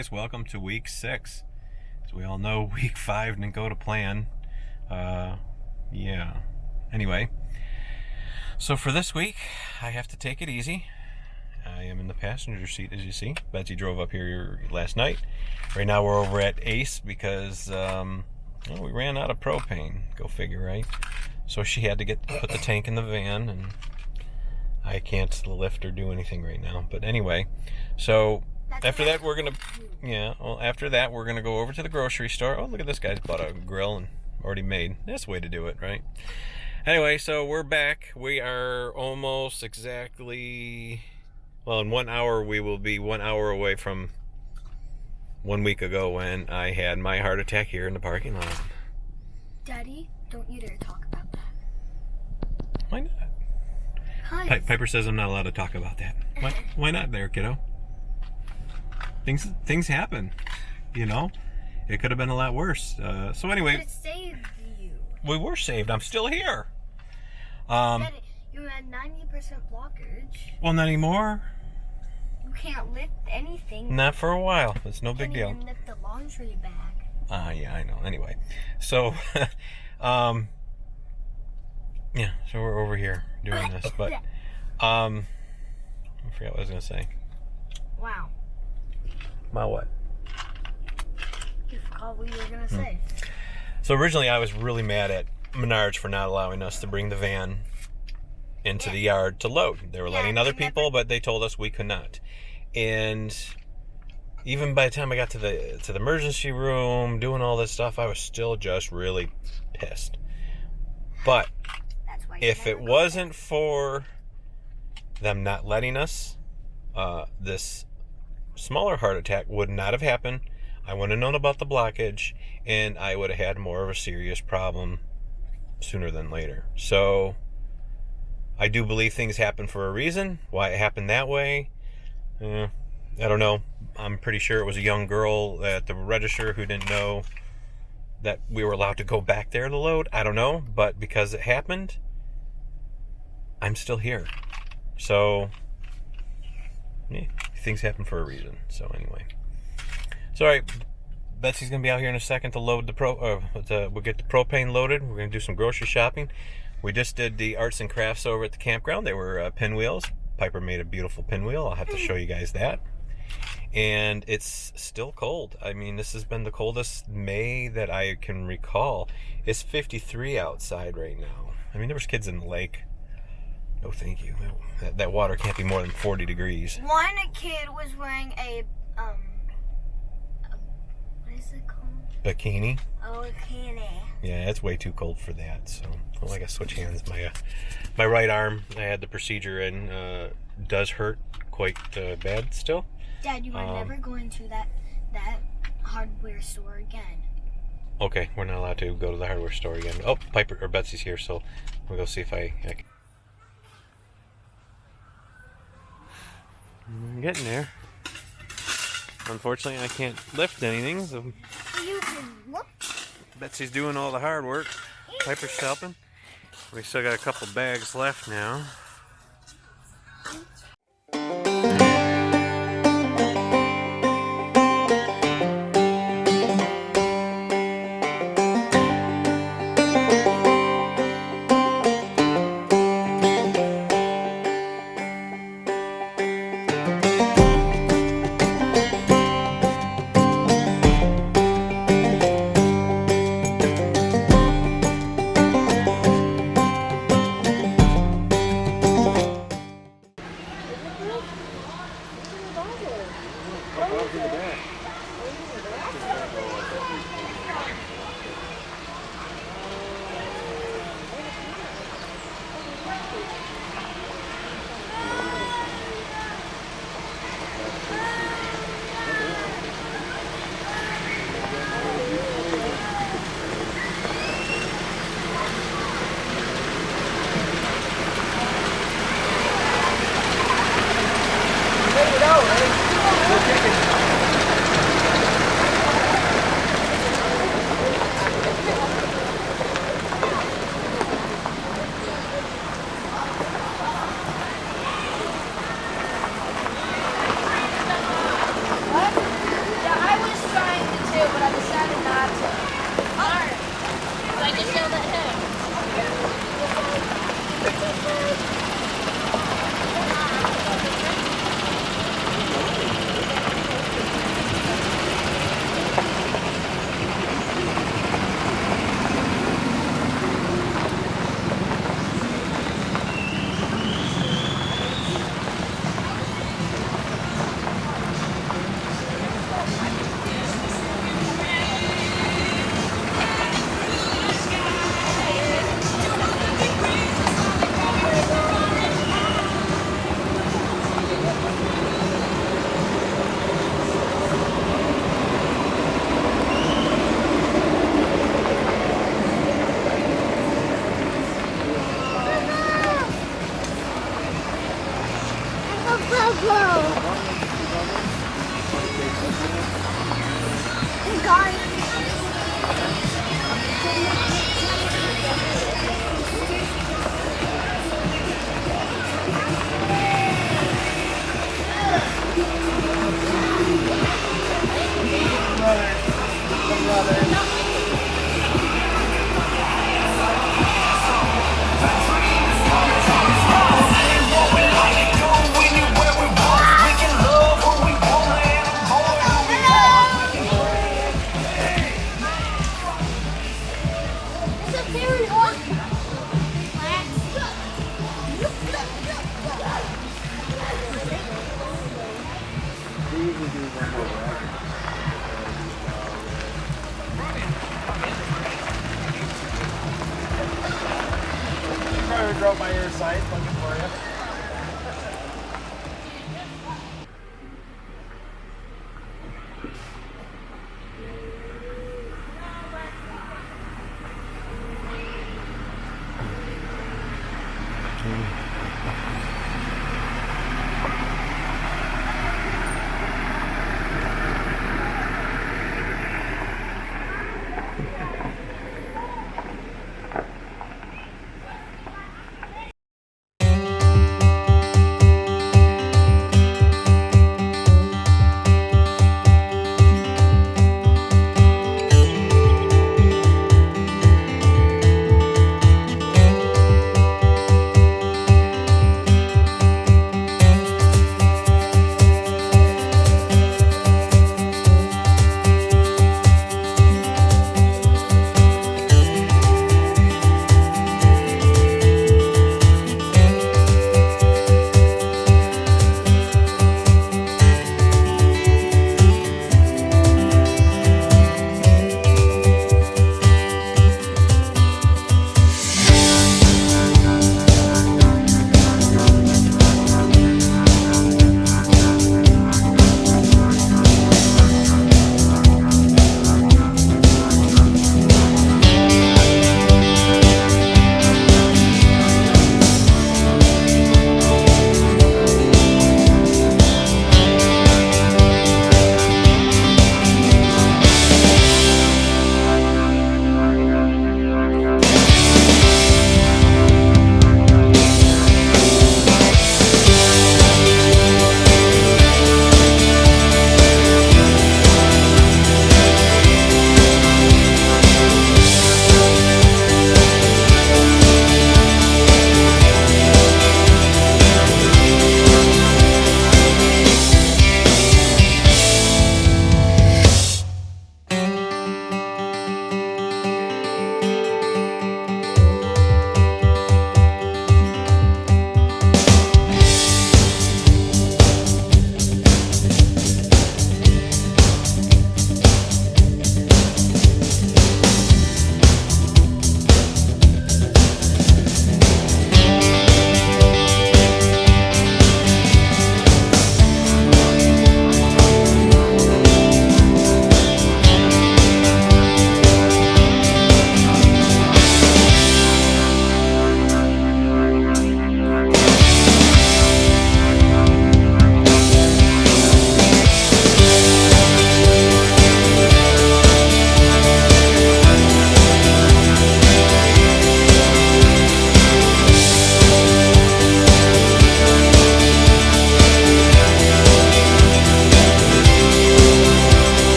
guys, welcome to week 6. As we all know, week 5 didn't go to plan. Yeah. Anyway, so for this week, I have to take it easy. I am in the passenger seat, as you see. Betsy drove up here last night. Right now we're over at Ace because we ran out of propane. Go figure, right? So she had to put the tank in the van, and I can't lift or do anything right now. But anyway, so after that we're gonna go over to the grocery store. Oh, look at this guy's bought a grill and already made. That's the way to do it, right? Anyway, so we're back. We are almost exactly, well, in 1 hour we will be 1 hour away from 1 week ago when I had my heart attack here in the parking lot. Daddy, don't you dare talk about that. Why not? Piper says I'm not allowed to talk about that. Why not there, kiddo? Things happen, you know? It could have been a lot worse. So anyway. But it saved you. We were saved. I'm still here. Daddy, you had 90% blockage. Well, not anymore. You can't lift anything. Not for a while. It's no big deal. You can't even lift the laundry bag. Yeah, I know. Anyway, so, yeah, so we're over here doing this, but, I forgot what I was going to say. Wow. Wow, what? You forgot what you were going to say. So originally I was really mad at Menards for not allowing us to bring the van into the yard to load. They were letting other people, but they told us we could not. And even by the time I got to the emergency room, doing all this stuff, I was still just really pissed. But if it wasn't for them not letting us, this smaller heart attack would not have happened. I wouldn't have known about the blockage, and I would have had more of a serious problem sooner than later. So I do believe things happen for a reason. Why it happened that way, I don't know. I'm pretty sure it was a young girl at the register who didn't know that we were allowed to go back there to load. I don't know, but because it happened, I'm still here. So yeah, things happen for a reason. So anyway, so all right, Betsy's gonna be out here in a second to load we'll get the propane loaded. We're gonna do some grocery shopping. We just did the arts and crafts over at the campground. They were pinwheels. Piper made a beautiful pinwheel. I'll have to show you guys that. And it's still cold. I mean, this has been the coldest May that I can recall. It's 53 outside right now. I mean, there was kids in the lake. No, thank you. That water can't be more than 40 degrees. One kid was wearing a what is it called? Bikini. Oh, a bikini. Yeah, it's way too cold for that. So, well, I gotta switch hands. My right arm, I had the procedure in, does hurt quite bad still. Dad, you are never going to that hardware store again. Okay, we're not allowed to go to the hardware store again. Oh, Piper or Betsy's here, so we'll go see if I can. I'm getting there. Unfortunately, I can't lift anything, so You can look. Betsy's doing all the hard work. Piper's helping. We still got a couple bags left now. manager out by your side looking for you.